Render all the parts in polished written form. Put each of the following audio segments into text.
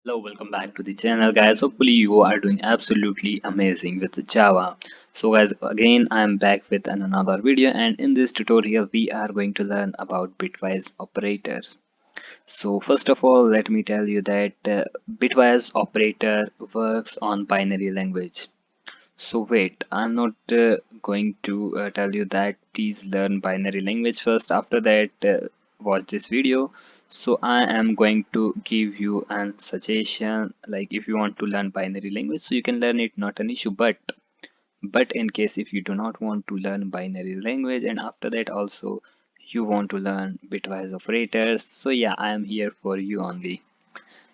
Hello, welcome back to the channel, guys. Hopefully, you are doing absolutely amazing with Java. So, guys, again, I am back with another video, and in this tutorial, we are going to learn about bitwise operators. So, first of all, let me tell you that bitwise operator works on binary language. So wait, I'm not going to tell you that please learn binary language first. After that, watch this video. So I am going to give you an suggestion, like if you want to learn binary language, so you can learn it, not an issue. But in case if you do not want to learn binary language, and after that also you want to learn bitwise operators, so yeah, I am here for you only.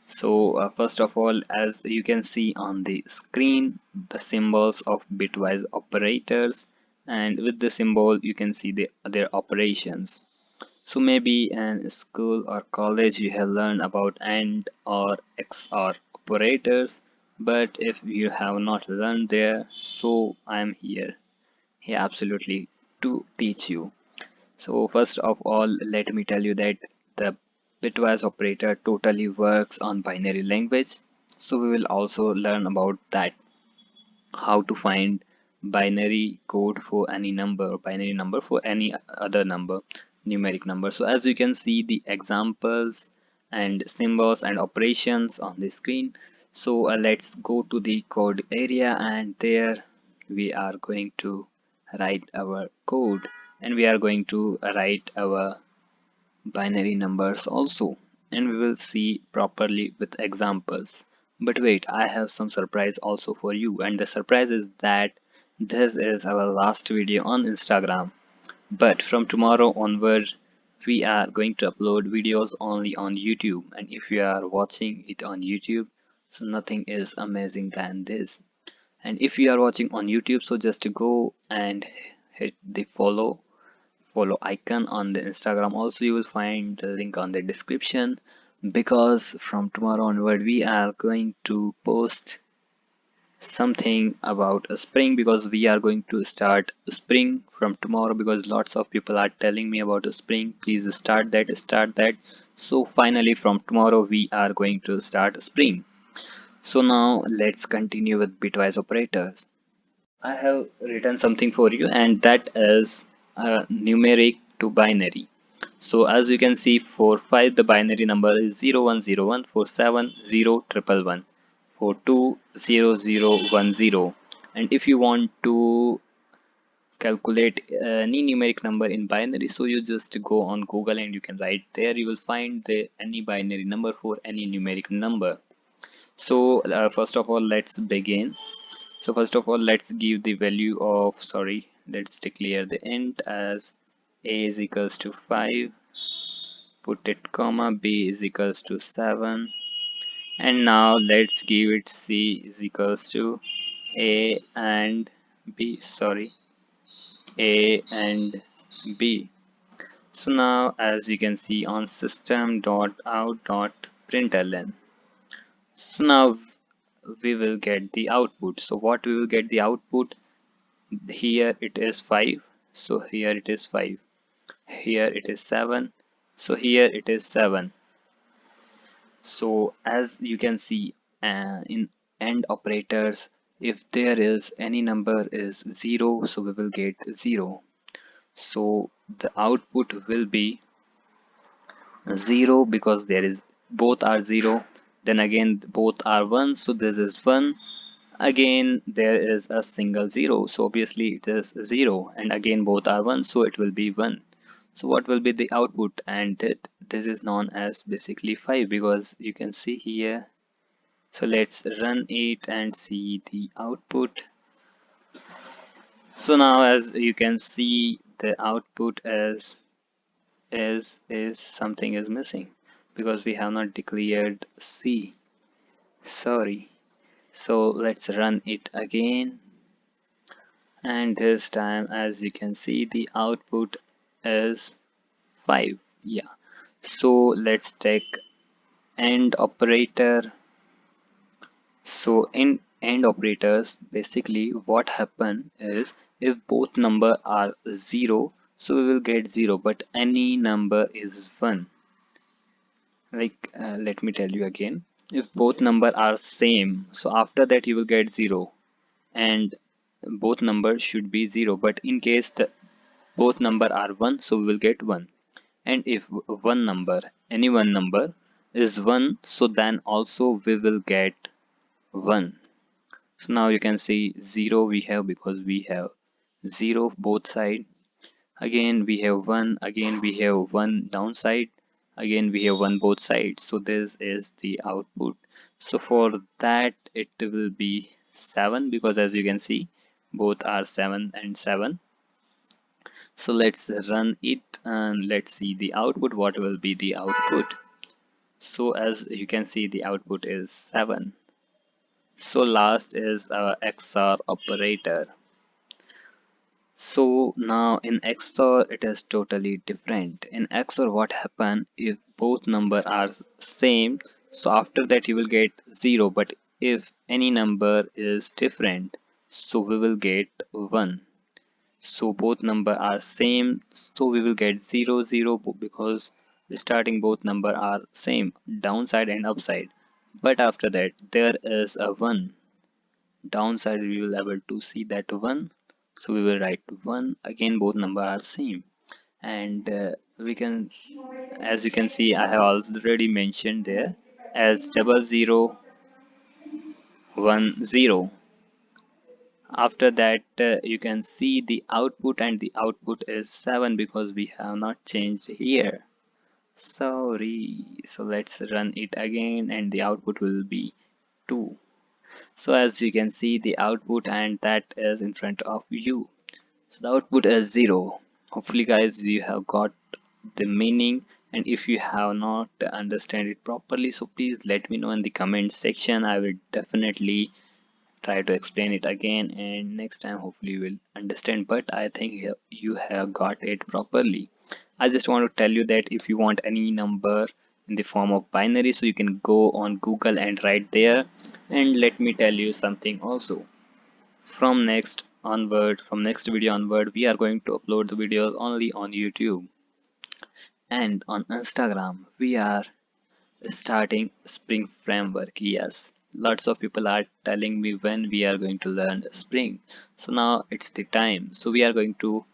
So first of all, as you can see on the screen, the symbols of bitwise operators, and with the symbol you can see their operations. So maybe in school or college you have learned about AND or XOR operators, but if you have not learned there, so I am here absolutely to teach you. So first of all, let me tell you that the bitwise operator totally works on binary language. So we will also learn about that, how to find binary code for any number, binary number for any other number, numeric number. So as you can see the examples and symbols and operations on the screen. So let's go to the code area, and there we are going to write our code, and we are going to write our binary numbers also, and we will see properly with examples. But wait, I have some surprise also for you, and the surprise is that this is our last video on Instagram. But from tomorrow onward, we are going to upload videos only on YouTube, and if you are watching it on YouTube, so nothing is amazing than this. And if you are watching on YouTube, so just go and hit the follow icon on the Instagram. Also, you will find the link on the description, because from tomorrow onward we are going to post something about a spring, because we are going to start spring from tomorrow, because lots of people are telling me about a spring, please start that. So finally from tomorrow we are going to start spring. So now let's continue with bitwise operators. I have written something for you, and that is numeric to binary. So as you can see, for 5 the binary number is 0101, for 7 0111, for 2 0010. And if you want to calculate any numeric number in binary, so you just go on Google and you can write there, you will find the any binary number for any numeric number. So first of all, let's begin. So first of all, let's give the value of, sorry, let's declare the int as a is equals to 5, put it comma, b is equals to 7, and now let's give it c is equals to a and b, sorry, a and b. So now as you can see on system.out.println, so now we will get the output. So what we will get the output, here it is 5, so here it is 5, here it is 7, so here it is 7. So as you can see, in AND operators, if there is any number is 0, so we will get 0, so the output will be 0, because there is both are 0, then again both are 1, so this is 1, again there is a single 0, so obviously it is 0, and again both are 1, so it will be 1. So what will be the output? And this is known as basically 5, because you can see here. So let's run it and see the output. So now as you can see, the output is something is missing, because we have not declared C, sorry. So let's run it again, and this time as you can see the output is 5. Yeah, so let's take AND operator. So in AND operators, basically what happen is, if both number are 0, so we will get 0, but any number is 1. Like let me tell you again. If both number are same, so after that you will get 0, and both numbers should be 0. But in case the both number are 1, so we will get 1. And if one number, any one number is 1, so then also we will get 1. So now you can see 0 we have because we have 0 both side. Again we have 1, again we have 1 downside, again we have 1 both sides. So this is the output. So for that it will be 7, because as you can see both are 7 and 7. So let's run it and let's see the output. What will be the output? So as you can see the output is 7. So last is our XOR operator. So now in XOR it is totally different. In XOR what happen if both number are same, so after that you will get 0, but if any number is different, so we will get 1. So both number are same, so we will get 0 0 because the starting both number are same, downside and upside. But after that there is a 1 downside, we will able to see that 1, so we will write 1. Again both number are same, and we can, as you can see I have already mentioned there as 0010. After that you can see the output, and the output is 7 because we have not changed here. Sorry. So let's run it again and the output will be 2. So as you can see the output, and that is in front of you. So the output is 0. Hopefully guys you have got the meaning, and if you have not understand it properly, so please let me know in the comment section. I will definitely try to explain it again, and next time hopefully you will understand, but I think you have got it properly. I just want to tell you that if you want any number in the form of binary, so you can go on Google and write there. And let me tell you something also, from next video onward we are going to upload the videos only on YouTube, and on Instagram we are starting Spring framework. Yes, lots of people are telling me when we are going to learn Spring. So now it's the time. So we are going to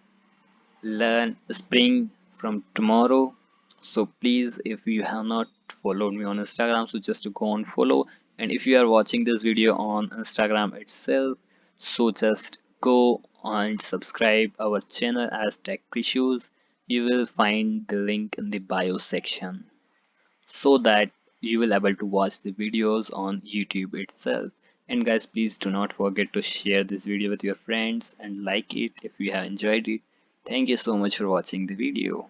learn Spring from tomorrow. So please, if you have not followed me on Instagram, so just go on follow. And if you are watching this video on Instagram itself, so just go and subscribe our channel as Tech Krishush. You will find the link in the bio section, so that you will able to watch the videos on YouTube itself. And guys, please do not forget to share this video with your friends and like it if you have enjoyed it. Thank you so much for watching the video.